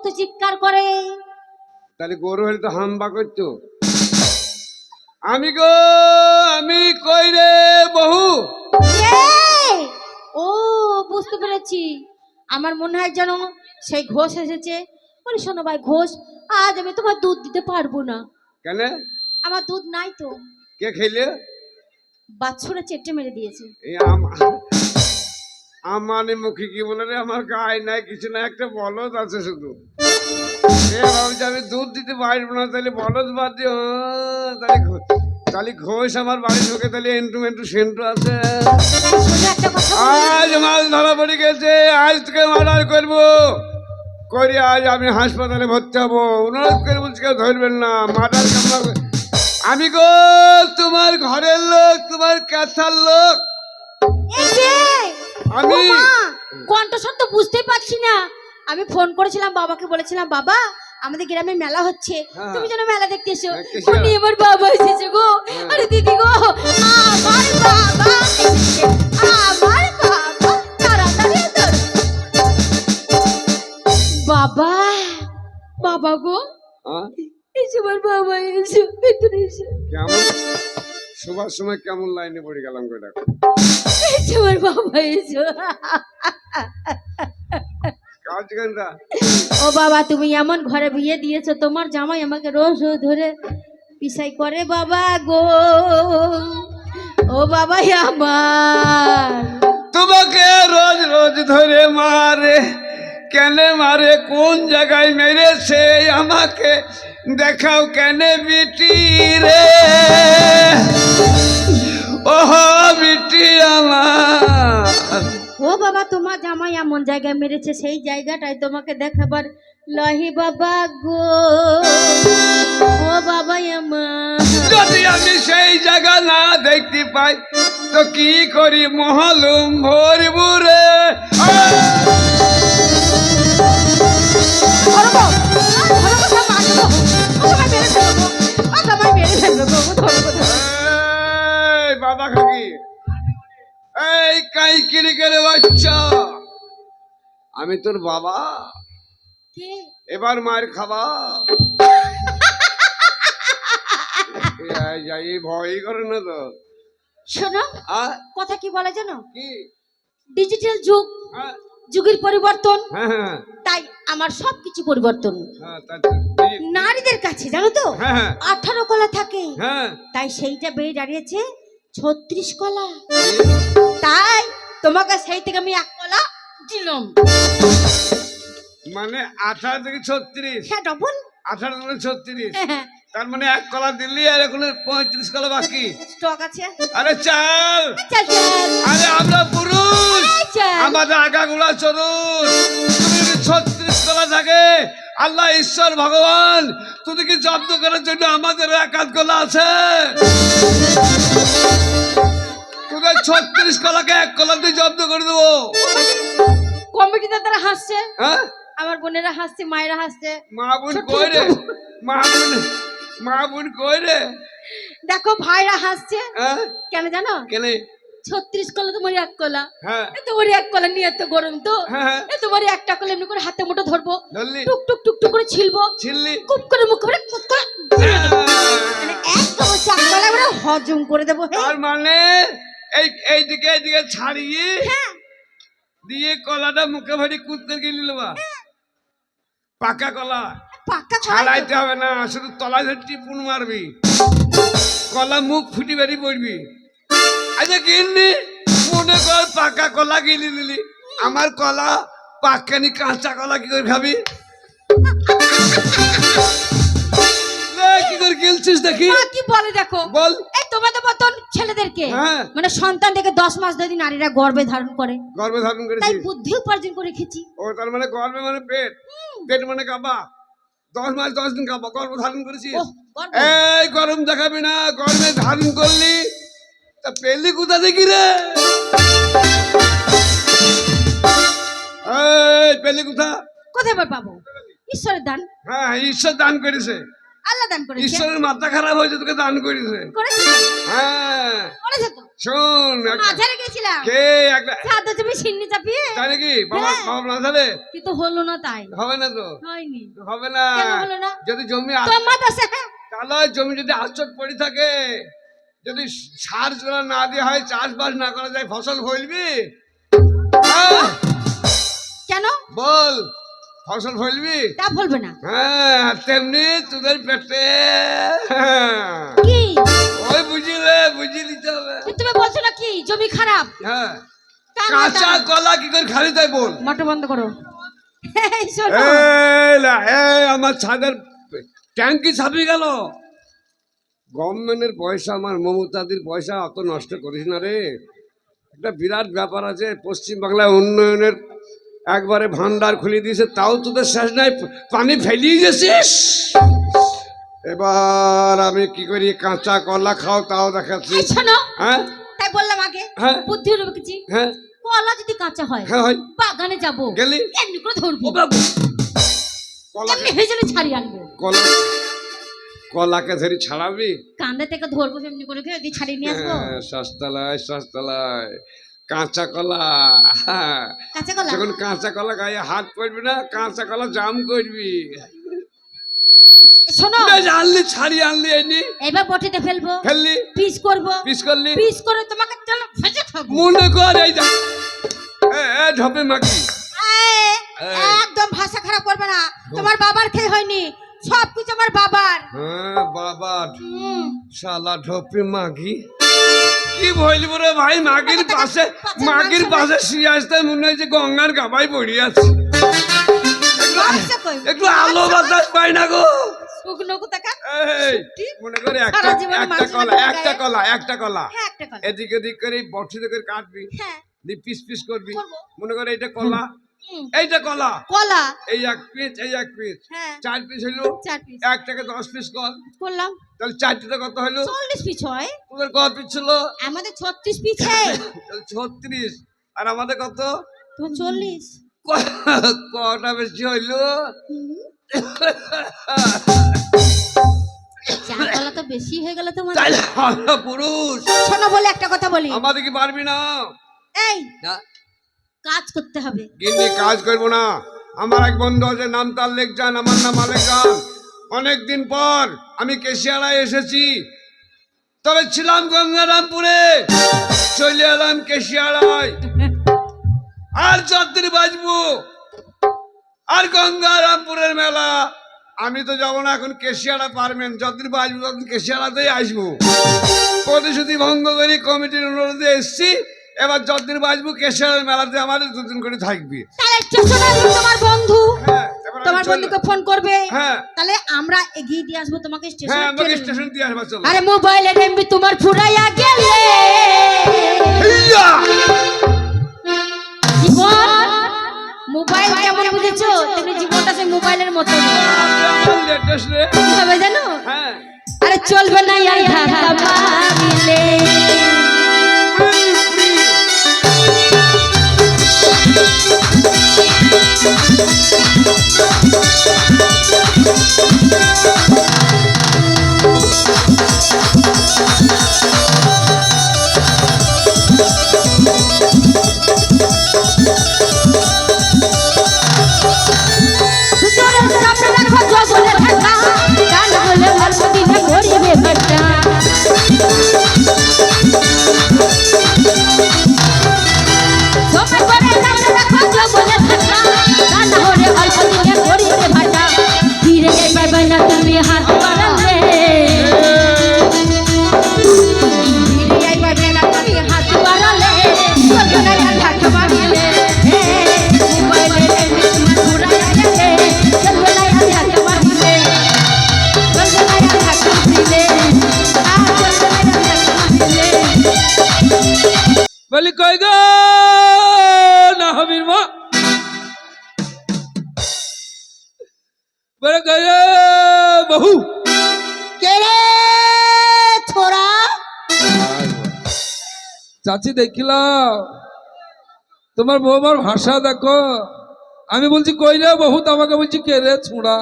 ভক্ত চিৎকার করে। তাহলে গরু হলে তো হাম্বা করতো। আমি গো, আমি কই রে বহু। এই! ও বুঝতে পেরেছি, আমার মনে হয় যেন সেই ঘোষ এসেছে। বলি শোনো ভাই ঘোষ, আজ আমি তোমার দুধ দিতে পারবো না। কেন? আমার দুধ নাই তো। কে খেলে? বাছুরে চেটে মেরে দিয়েছে। এই আমার মুখে কি বলে রে, আমার গায়ে নাই কিছু না, একটা বলদ আছে শুধু। এ ভাবছি আমি দুধ দিতে পারবো না, তাহলে বলদ বাদ দিয়ে তাহলে ঘোষ আমার বাড়ি ঢুকে, তাহলে এন্টু মেন্টু সেন্টু আছে। শোনো একটা কথা বলি। আজ মাছ ধরা পড়ে গেছে, আজ থেকে মার্ডার করবো। করি আজ আমি হাসপাতালে ভর্তি হবো। অনুরোধ করে বলছি কেউ ধরবেন না, মার্ডার কামড়া। আমি গো তোমার ঘরের লোক, তোমার কাছার লোক এই যে, আমি। ও মা, কণ্ঠস্বর তো বুঝতেই পারছি না। আমি ফোন করেছিলাম বাবাকে, বলেছিলাম বাবা আমাদের গ্রামে মেলা হচ্ছে, হ্যাঁ। তুমি যেন মেলা দেখতে এসো। হ্যাঁ, কিসের? উনি আমার বাবা এসেছে গো। হ্যাঁ। আরে দিদি গো, আমার বাবা এসেছে, আমার বাবা। তাড়াতাড়ি এসো। বাবা, বাবা গো, হ্যাঁ? এসে আমার বাবা এসে ভেতরে এসে। কেমন শোবার সময় কেমন লাইনে পড়ে গেলাম গো, দেখো। এসে আমার বাবা এসো। কাজ গানটা ও বাবা, তুমি এমন ঘরে বিয়ে দিয়েছো, তোমার জামাই আমাকে রোজ রোজ ধরে পিসাই করে বাবা গো। ও বাবা আমার, তোমাকে রোজ রোজ ধরে মারে, কেন মারে, কোন জায়গায় মেরেছে আমাকে দেখাও কেন বিটি রে। ওহ বিটি আমার। ও বাবা তোমার জামাই এমন জায়গায় মেরেছে, সেই জায়গাটায় তোমাকে দেখাবার লহি বাবা গো। ও বাবা আমার, যদি আমি সেই জায়গা না দেখতে পাই তো কি করি মহলুম ভরবু রে। ধরো গো, ধরো গো, সব মারবো গো। ও জামাই মেরে ফেলবো গো। ও জামাই মেরে ফেলবো গো, ধরো গো, ধরো। এই বাবা খাকি, এই কাই কিরি করে বাচ্চা, আমি তোর বাবা, কে? এবার মার খাবা। যাই ভয় করে না তো। শোনো, আ? কথা কি বলে জানো, কি? ডিজিটাল যুগ, হ্যাঁ যুগের পরিবর্তন, হ্যাঁ হ্যাঁ তাই আমার সবকিছু পরিবর্তন। হ্যাঁ, নারীদের কাছে জানো তো হ্যাঁ 18 কলা থাকে, হ্যাঁ। তাই সেইটা বেড়ে দাঁড়িয়েছে 36 কলা। তাই তোমাকে সেই থেকে আমি 1 কলা দিলাম। মানে 18 থেকে 36, হ্যাঁ ডবল। 18 থেকে 36, তার মানে 1 কলা দিল্লি আর এখন 35 কলা বাকি। স্টক আছে। আরে চাল, চল চল। আরে আমরা পুরুষ, চল। আমাদের আগাগুলা চরুষ। তুমি যদি 36 কলা থাকে, আল্লাহ ঈশ্বর ভগবান তোদেরকে জব্দ করার জন্য আমাদের 1 কলা আছে। তোদের 36 কলাকে 1 কলা দিয়ে জব্দ করে দেবো। কমিটিতে তারা হাসছে, হ্যাঁ, আমার বোনেরা হাসছে, মায়েরা হাসছে। মা বোন কই রে, মা বোন কই রে। দেখো ভাইরা হাসছে, হ্যাঁ কেন জানো? কেন? 36 কলা তোমার 1 কলা। হ্যাঁ তোমার 1 কলা নিয়ে এত গরম তো, হ্যাঁ তোমার একটা কলা এমনি করে হাতে মুঠো ধরবো, ধরলি, টুক টুক টুক টুক করে ছিলবো, ছিললি, কুপ করে মুখ করে কুপ করে দিয়ে দেবো। মানে একদম চাকলা করে হজম করে দেবো। তার মানে এইদিকে এইদিকে ছাড়িয়ে হ্যাঁ দিয়ে কলাটা মুখে ভরি কুদ করে গিয়ে নেবা। পাকা কলা পাক্কা খাওয়াই ছাড়াইতে হবে না, শুধু তলায় ধরে টিপুন মারবি, কলা মুখ ফুটি বেরিয়ে পড়বি। আচ্ছা গিলনি, মনে কর পাকা কলা গিলি নিলি, আমার কলা পাকানি, কাঁচা কলা কি করে খাবি? কি করে গিলছিস দেখি, মা কি বলে দেখো, বল। এই তোমাদের মতন ছেলেদেরকে, হ্যাঁ। মানে সন্তান থেকে 10 মাস ধরে নারীরা গর্ভে ধারণ করে, গর্ভে ধারণ তাই করেছিস? বুদ্ধি উপার্জন করে রেখেছি। ও তার মানে গর্ভে মানে পেট, পেট মানে কাবা, 10 মাস 10 দিন কাবা, গর্ভ ধারণ করেছিস। ওহ, গর্ভ। এই গরম দেখাবি না, গর্ভে ধারণ করলি তা পেলি কোথা দেখি রে? এই পেলি কোথা? কোথায় আবার পাবো? ঈশ্বরের দান। হ্যাঁ ঈশ্বর দান করেছে। আল্লাহ দান করেছে। ঈশ্বরের মাথা খারাপ হয়েছে তোকে দান করেছে। করেছে তো? হ্যাঁ করেছে তো। শোন মাঝারে গেছিলাম কে একটা ছাদে তুমি সিন্নি চাপিয়ে, তাই নাকি বাবা বাবা না তাহলে কিন্তু হলো না, তাই হবে না তো হয়নি। হবে না কেন হলো না? যদি জমি তোমার আছে তাহলে জমি যদি আচট পড়ে থাকে, যদি সার জোড়া না দিয়ে হয়, চাষবাস না করা যায়, ফসল ফলবি? হ্যাঁ? কেন বল ফসল ফলবি? তা বলবে না হ্যাঁ তেমনি তোদের পেটে কি? ওই বুঝিলে বুঝিয়ে দিতে হবে। তুমি বলছো না কি জমি খারাপ? হ্যাঁ তা না, কাঁচা তা না। কলা কি করে খালি তাই বল। মোটর বন্ধ করো। এই শোনো, এই আমার ছাদের ট্যাঙ্কি ছাপিয়ে গেল। গভর্নমেন্টের পয়সা, আমার মমতাদির পয়সা অত নষ্ট করিস না রে। একটা বিরাট ব্যাপার আছে, পশ্চিম বাংলায় উন্নয়নের একবারে ভান্ডার খুলে দিয়েছে, তাও তোদের শেষ নাই, পানি ফেলিয়ে গেছিস। এবার আমি কি করি, কাঁচা কলা খাও তাও দেখাচ্ছি। এই শোনো, হ্যাঁ তাই বললাম আগে হ্যাঁ বুদ্ধি হলো কিছু। হ্যাঁ কলা যদি কাঁচা হয়, হ্যাঁ হয় বাগানে যাবো, গেলি এমনি করে ধরবো, ও বাবু কলা এমনি হেজলে ছাড়িয়ে আনবো। কলা কলাকে ধরি ছাড়াবি? কান্দে থেকে ধরবো, এমনি করে দিয়ে ছাড়িয়ে নিয়ে আসবো। হ্যাঁ, সস্তালায় সস্তালায় কাঁচা কলা। হ্যাঁ, কাঁচা কলা যখন কাঁচা কলা গায়ে হাত পড়বি না, কাঁচা কলা জাম করবি। শোনো, বেশ, আনলি ছাড়িয়ে আনলি, এনি এবার বটিতে ফেলবো, ফেললি, পিস করবো, পিস করলি, পিস করে তোমাকে চলো ভেজে খাবো। মনে কর এই যা ঢপে মাখি। একদম ভাষা খারাপ করবে না, তোমার বাবার খেয়ে হয়নি, সবকিছু আমার বাবার। হ্যাঁ বাবা, শালা ঢপে মাগি কি বলব রে ভাই। মাগির পাশে শুয়ে আসতে মনে হয়েছে গঙ্গার গাবাই পড়ে আছে। একটু আলো বাতাস পাই না গো। এই, মনে করে একটা কলা এদিক ওদিক করে বটিতে করে কাটবি, পিস পিস করবি। মনে করে এইটা কলা, এইটা কলা, কলা এই এক পিস, এই এক পিস, 4 পিস হইলো, 1 টাকা 10 পিস করলাম, তাহলে 4টিতে কত হইলো? 40 পিস হয়। তোদের কত পিস ছিল? আমাদের 36 পিস। তাহলে 36, আর আমাদের কত? তো 40। কটা বেশি হইলো? কলা তো বেশি হয়ে গেল তোমার। তাইলে আমরা পুরুষ। শোনো, বলে একটা কথা বলি, আমাদের কি পারবি না? এই কাজ করতে হবে। কিন্তু কাজ করবো না। আমার এক বন্ধু আছে, নাম তার লেখজান, আমার নাম আলেকজান। অনেকদিন পর আমি কেশিয়াড়ায় এসেছি, তবে ছিলাম গঙ্গারামপুরে, চলে এলাম কেশিয়াড়ায়। আর যতদিন বাঁচবো, আর গঙ্গারামপুরের মেলা আমি তো যাবো না এখন, কেশিয়াড়া পারবেন। যতদিন বাঁচবো ততদিন কেশিয়াড়াতেই আসবো। প্রতিশ্রুতি ভঙ্গ করে কমিটির অনুরোধে এসছি, এবার যতদিন বাঁচবো কেশিয়াড়ার মেলাতে আমাদের 2 দিন করে থাকবে। তাহলে স্টেশনে তোমার বন্ধু, হ্যাঁ, এবার আমি তোমার বন্ধুকে ফোন করবে, হ্যাঁ তাহলে আমরা এগিয়ে দিয়ে আসবো তোমাকে হ্যাঁ, স্টেশনে। আমাকে স্টেশন দিয়ে আসবা চলো। আরে মোবাইলের এমবি তোমার ফুরাইয়া গেলে, হিয়া! জীবন মোবাইল কেমন বুঝেছো, তুমি জীবনটা সেই মোবাইলের মতো আমার লেটেস্ট রে। কিভাবে জানো? হ্যাঁ আরে চলবে না আর ধাক্কা মারিলে, তুমি হাত বাড়ালে, তুমি হাত বাড়ালে, চলবে না আর ধাক্কা মারিলে, মোবাইলের এমবি তোমার ফুরাইয়া গেলে, চলবে না আর ধাক্কা মারিলে, চলবে না আর ধাক্কা মারিলে, আর চলবে না আর ধাক্কা মারিলে। বলি কই গো না হবির মা, বলে কই রে বহু, কে রে ছোড়া? চাচি দেখিলাম তোমার বৌমার ভাষা দেখো। আমি বলছি কই রে বহুত, আমাকে বলছি কে রে ছোড়া।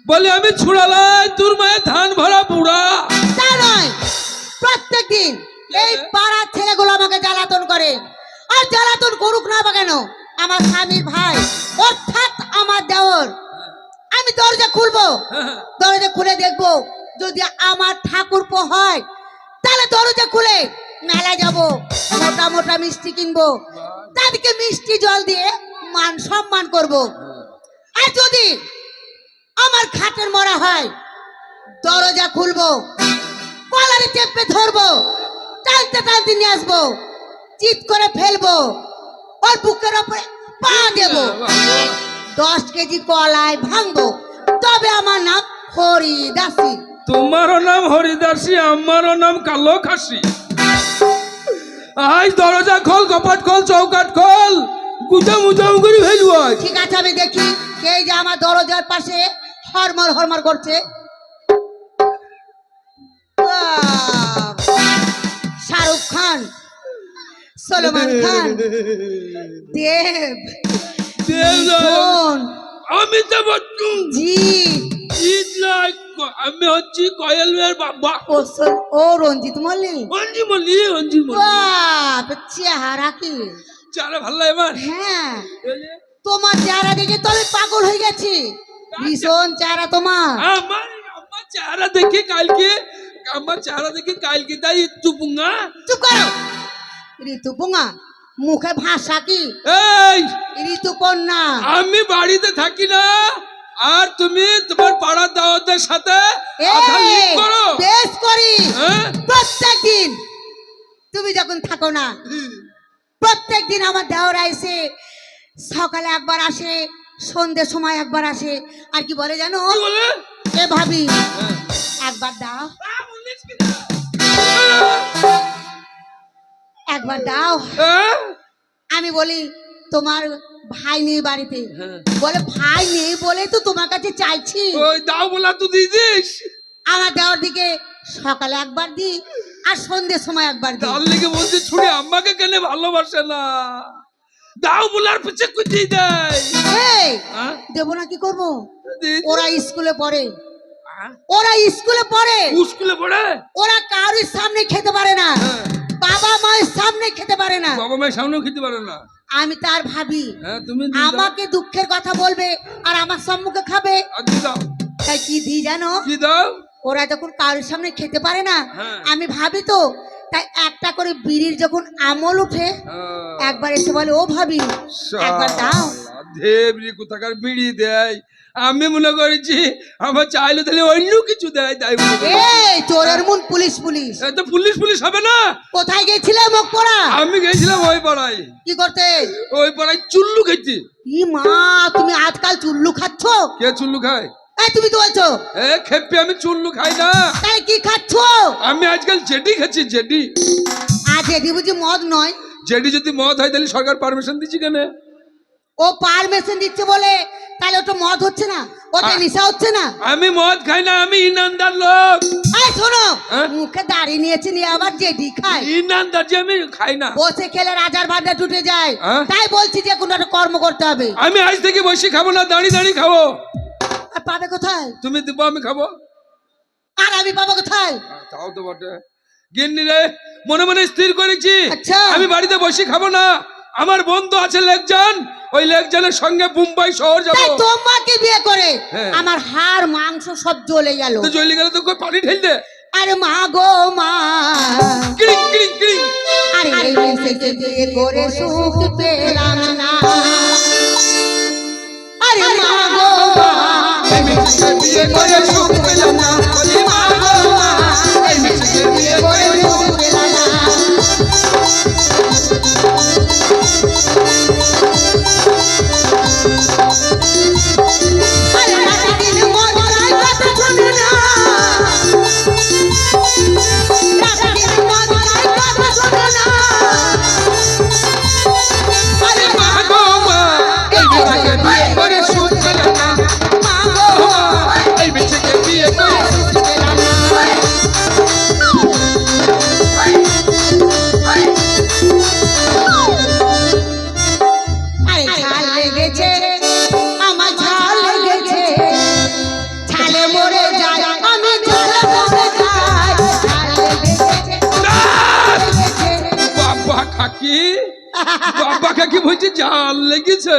বলে আমি ছুড়ালাই তোর মায়ের ধান ভরা বুড়া। তা নয়, প্রত্যেকদিন এই পাড়ার ছেলেগুলো আমাকে জ্বালাতন করে। আর জ্বালাতন করুক না বা কেন, আমার স্বামীর ভাই অর্থাৎ আমার দেওর, আমি দরজা খুলবো, দরজা খুলে দেখবো যদি আমার ঠাকুরপো হয় তাহলে দরজা খুলে মেলা যাব, মোটা মোটা মিষ্টি কিনবো, তাদেরকে মিষ্টি জল দিয়ে মান সম্মান করব। আর যদি আমার খাটের মরা হয় দরজা খুলবো, কলারে চেপে ধরবো, টানতে টানতে নিয়ে আসবো, চিৎ করে ফেলবো, ওর বুকের ওপরে পা দেবো, 10 কেজি কলায় ভাঙবো, তবে আমার নাম হরিদাসী। তোমারও নাম হরিদাসী, আমারও নাম কালো খাসি। আজ দরজা খোল, কপাট খোল, চৌকাট খোল, গুজা মুজাম করে ফেলবো আজ। ঠিক আছে, আমি দেখি কে যে আমার দরজার পাশে হরমর হরমর করছে। শাহরুখ খান, সলমান খান, দেব, মিঠুন, অমিতাভ বচ্চন, জি, আমি হচ্ছি কয়েল মেয়ের বাবা ও রঞ্জিত মল্লিক। অঞ্জি মল্লি, অঞ্জি মল্লি। বাহ, চেহারা কি! চারা ভাল লাগে আমার। হ্যাঁ, তোমার চেহারা দেখে তো আমি পাগল হয়ে গেছি। ভীষণ চেহারা তোমার। আমার আমার চেহারা দেখে কালকে, আমার চেহারা দেখে কালকে তাই চুপুঙ্গা। চুপ করো, ঋতুপর্ণা, মুখে ভাষা কি? এই ঋতুপর্ণা, আমি বাড়িতে থাকি না, আর তুমি তোমার পাড়ার দাওয়াতদের সাথে কথা লিঙ্ক করো। বেশ করি। হ্যাঁ? প্রত্যেকদিন তুমি যখন থাকো না, প্রত্যেকদিন আমার দেওরা এসে সকালে একবার আসে, সন্ধ্যের সময় একবার আসে, আর কি বলে জানো? কি বলে? এ ভাবি, হ্যাঁ। একবার দাও, বলিস কি না? একবার দাও। হ্যাঁ? আমি বলি তোমার ভাই নেই বাড়িতে, হ্যাঁ। বলে ভাই নেই বলে তো তোমার কাছে চাইছি। ওই দাও বলা তো দিদিস। আমার দেওয়ার দিকে সকালে একবার দিই আর সন্ধ্যের সময় একবার দিই। তার লেগে বলছে ছুড়ে আমাকে কেন ভালোবাসে না, দাও বলার পিছে কুচিয়ে দেয়। এই, হ্যাঁ? দেবো না কি করবো? দিদি। ওরা স্কুলে পড়ে, হ্যাঁ? ওরা স্কুলে পড়ে, স্কুলে পড়ে? ওরা কারোর সামনে খেতে পারে না, হ্যাঁ। বাবা মায়ের সামনে খেতে পারে না। বাবা মায়ের সামনেও খেতে পারে না। আমি তার ভাবি, হ্যাঁ, তুমি দিয়ে দাও। আমাকে দুঃখের কথা বলবে আর আমার সম্মুখে খাবে, আর দিয়ে দাও। তাই কি দিই জানো? কি দাও? ওরা যখন কারোর সামনে খেতে পারে না, হ্যাঁ। আমি ভাবি তো, তাই একটা করে বিড়ির যখন আমল উঠে হ্যাঁ। একবার এসে বলে, ও ভাবি একবার দাও। দেবরি কোথাকার বিড়ি দেয়, আমি মনে করেছি আমার চাইলে তাহলে অন্য কিছু দেয়, তাই মনে করি। এই চোরের মন পুলিশ পুলিশ, এ তো পুলিশ পুলিশ হবে না। কোথায় গেছিলে মুখ পড়া? আমি গেছিলাম ওই পাড়ায়, কি করতে? ওই পাড়ায় চুল্লু খেয়েছি। ই মা, তুমি আজকাল চুল্লু খাচ্ছ? কে চুল্লু খায়? এই তুমি তো বলছো। এ খেপি, আমি চুল্লু খাই না, তাই কি খাচ্ছ? আমি আজকাল জেডি খাচ্ছি, জেডি। আজ এদি বুঝি মদ নয়? জেডি যদি মদ হয় তাহলে সরকার পারমিশন দিচ্ছি কেন? ও পারমিশন দিচ্ছে বলে তাহলে ওটা মদ হচ্ছে না, ওটা নেশা হচ্ছে না? আমি মদ খাই না, আমি ইনামদার লোক। এই শোনো, হ্যাঁ? মুখে দাড়ি নিয়েছে নিয়ে আবার জেডি খায়। ইনামদার যে আমি খাই না। বসে খেলে রাজার ভান্ডার টুটে যায়। হ্যাঁ? তাই বলছি যে কোনো একটা কর্ম করতে হবে। আমি আজ থেকে বসে খাবো না, দাঁড়িয়ে দাঁড়িয়ে খাবো। আর পাবে কোথায়? তুমি দিবো, আমি খাবো। আর আমি পাবো কোথায়? তাও তো বটে। গিন্নি রে, মনে মনে স্থির করেছি আচ্ছা। আমি বাড়িতে বসে খাবো না। আমার বন্ধু আছে লেকজান, ওই লেকজানের সঙ্গে মুম্বাই শহর যাবো। তাই তোমাকে বিয়ে করে হ্যাঁ। আমার হাড় মাংস সব জ্বলে গেল। তো জ্বলি গেলে তো কই পানি ঢেল দে। আরে মা গো মা, ক্রিং ক্রিং ক্রিং। আরে মেসেকে বিয়ে করে সুখ পেলাম না। আরে মা গো মা, এই মেয়েকে বিয়ে করে সুখ পেলাম না। আরে মা গো মা, এই মেসেকে বিয়ে করে সুখ পেলাম না। আরে রাতে দিন মন চায় কথা শোনে না, রাতে দিন মন চায় কথা শোনে না। আরে মা গো মা, এই মেসেকে বিয়ে করে সুখ পেলাম না। মা গো মা, এই মেয়েকে বিয়ে করে বাবাকে কি বলছে জাল লেগেছে?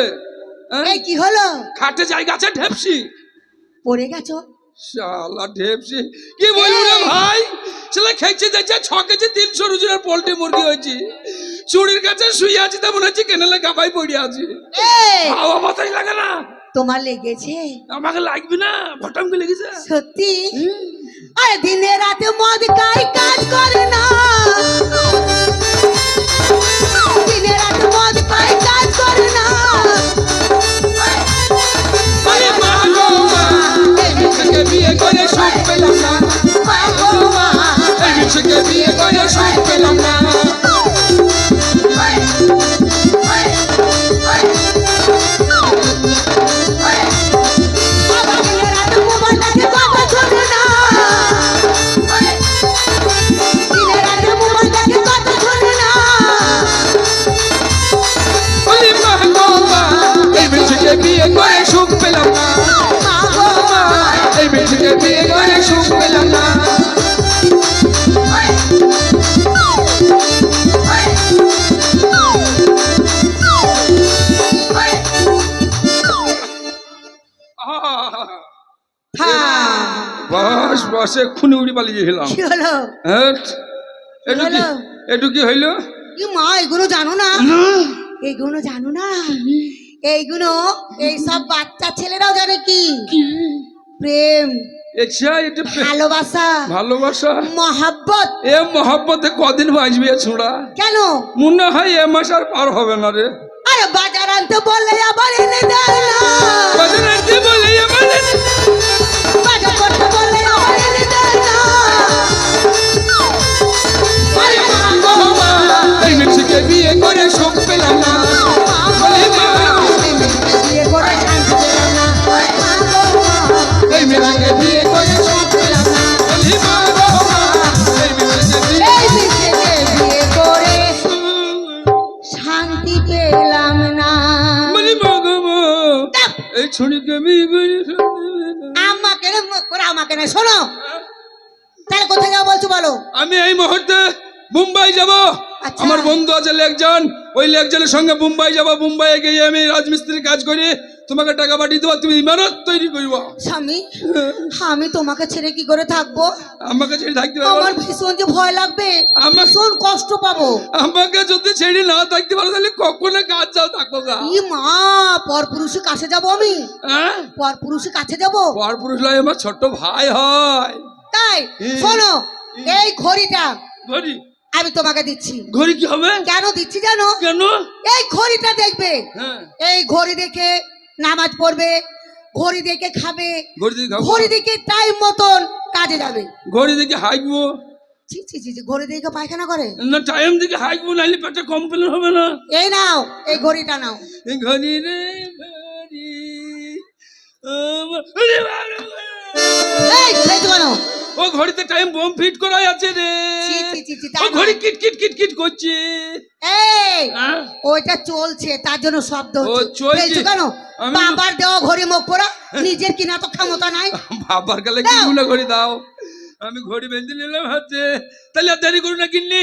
হ্যাঁ? এই কি হলো? খাটে জায়গা আছে ঢেপসি। পড়ে গেছো? শালা ঢেপসি কি বলবো রে ভাই, ছেলে খেয়েছে দেখছে 6 কেজি 300 ওজনের পোল্ট্রি মুরগি হয়েছে, চুরির কাছে শুয়ে আছি তা মনে হচ্ছে কেনেলে গাবাই পড়ে আছে। এই হাওয়া মাথায় লাগে না? তোমার লেগেছে? আমাকে লাগবে না, ভটামকে লেগেছে। সত্যি? আরে দিনে রাতে মদ খাই কাজ করে না, দিনে রাতে মদ খাই কাজ করে না। আরে মা গো মা, এই মিছকে বিয়ে করে সুখ পেলাম না। মা গো মা, এই মিছকে বিয়ে করে সুখ পেলাম না। বাবা দিনে রাতে মোবাইল দেখে কথা শোনে না, দিনে রাতে মোবাইল দেখে কথা শোনে না। আরে মা গো মা, এই মিছকে বিয়ে করে সুখ পেলাম না। মা গো মা, এই মিছকে বিয়ে করে সুখ পেলাম না। থাম। বাস বাস এক্ষুনি উড়ি পালিয়ে গেলাম। কি হলো? একটু কি হলো? একটু কি হইলো? কি মা এগুলো জানো না? এইগুলো জানো না? এইগুলো এই সব বাচ্চা ছেলেরাও জানে কি প্রেম, আচ্ছা এটা ভালোবাসা, ভালোবাসা। মহাব্বত। এ মহাব্বতে কদিন বাঁচবি এ ছোড়া? কেন? মনে হয় এ মাস আর পার হবে না রে। আরে বাজার আনতে বললে আবার এনে দেয় না, বাজার আনতে বলে আমার বাজার করতে বললে আবার এনে দেয় না। আরে মা গো মা, এই মিছকে বিয়ে করে সুখ পেলাম না। মা গো মা, এই মেয়েকে বিয়ে করে শান্তি পেলাম না। মা গো মা, এই মিছকে বিয়ে করে সুখ পেলাম না। বলি মা গো মা, এই মিছকে বিয়ে এই মেয়েকে বিয়ে করে শান্তি পেলাম না। বলি মা গো মা, এই ছুরিকে বিয়ে করে সুখ পেলাম না। আমাকে না মুখ করে আমাকে না, শোনো তাহলে কোথায় যাবো বলছো বলো? আমি এই মুহূর্তে মুম্বাই যাব। আচ্ছা। আমার বন্ধু আছে লেকজন, ওই লেকজনের সঙ্গে মুম্বাই যাব। মুম্বাইয়ে গিয়ে আমি রাজমিস্ত্রির কাজ করি, তোমাকে টাকা পাঠিয়ে দেবো, তুমি ইমারত তৈরি করবো। স্বামী, আমি তোমাকে ছেড়ে কি করে থাকবো? আমাকে ছেড়ে থাকতে পারবো আমার না? ভীষণ যে ভয় লাগবে, আমার ভীষণ কষ্ট পাবো। আমাকে যদি ছেড়ে না থাকতে পারো তাহলে কখনো কাজ যাও থাকবো গা। ই মা, পর পুরুষের কাছে যাবো আমি? হ্যাঁ, পর পুরুষের কাছে যাবো? পর পুরুষ নয়, আমার ছোট্ট ভাই হয়। তাই শোনো, এই ঘড়িটা ঘড়ি? আমি তোমাকে দিচ্ছি। ঘড়ি কি হবে? কেন দিচ্ছি জানো? কেন? এই ঘড়িটা দেখবে, হ্যাঁ, এই ঘড়ি দেখে নামাজ পড়বে, ঘড়ি দেখে খাবে, ঘড়ি দেখে খাবো? ঘড়ি দেখে টাইম মতন কাজে যাবে। ঘড়ি দেখে হাঁকবো ছি ছি ছি ছি, ঘড়ি দেখে পায়খানা করে? না, টাইম দেখে হাঁকবো, নাহলে পেটে কমপ্লেন হবে না। এই নাও, এই ঘড়িটা নাও। ঘড়ি রে ঘড়ি ওরে বাবা। এই খেয়েছো কেন? ও ঘড়িতে টাইম বম ফিট করাই আছে রে। ছি ছি ছি ছি, তা ও ঘড়ি নয়। কিট কিট কিট কিট করছে। এই হ্যাঁ? ওইটা চলছে, তার জন্য শব্দ ও, হচ্ছে। চলছে। খেয়েছো কেন? আমি- বাবার দেওয়া ঘড়ি মুখ পড়া, নিজের কিনা তো ক্ষমতা নাই। বাবার কালে কি দাও। গুলো ঘড়ি দাও, আমি ঘড়ি বেঁধে নিলাম হাতে। তাহলে আর দেরি করুন না কিন্নি।